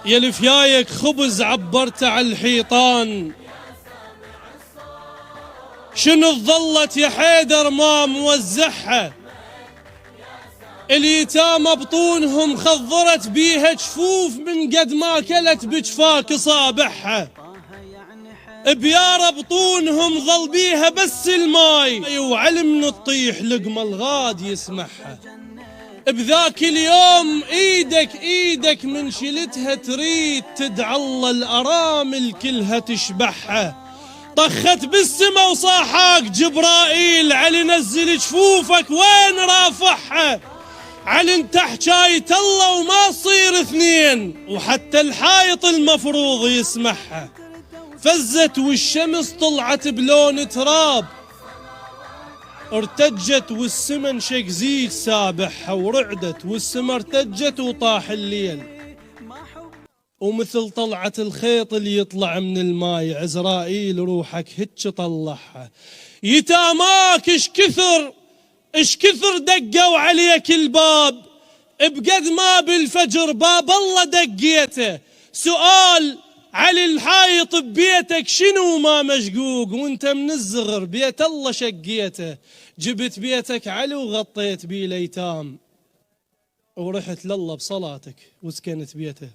يا لفيايك خبز عبرته على الحيطان، شنو ظلت يا حيدر ما موزعها؟ اليتامى بطونهم خضرت بيها جفوف من قد ما كلت بجفاك صابحها، بيارة بطونهم ظل بيها بس الماي وعلم من تطيح لقمة الغاد يسمحها. بذاك اليوم ايدك من شلتها تريد تدعى الله الارامل كلها تشبحها، طخت بالسما وصاحاك جبرائيل علي نزل جفوفك وين رافعها، علي انت حجاية الله وما تصير اثنين وحتى الحايط المفروض يسمحها. فزت والشمس طلعت بلون تراب، ارتجت والسما انشق زيج سابحها، ورعدت والسما ارتجت وطاح الليل، ومثل طلعة الخيط اللي يطلع من الماي عزرائيل روحك هتش طلعها. يتاماك اش كثر دقوا عليك الباب، بقد ما بالفجر باب الله دقيته، سؤال علي الحايط ببيتك شنو ما مشقوق، وانت من الزغر بيت الله شقيته، جبت بيتك علي وغطيت بيه الايتام، ورحت لله بصلاتك وسكنت بيته.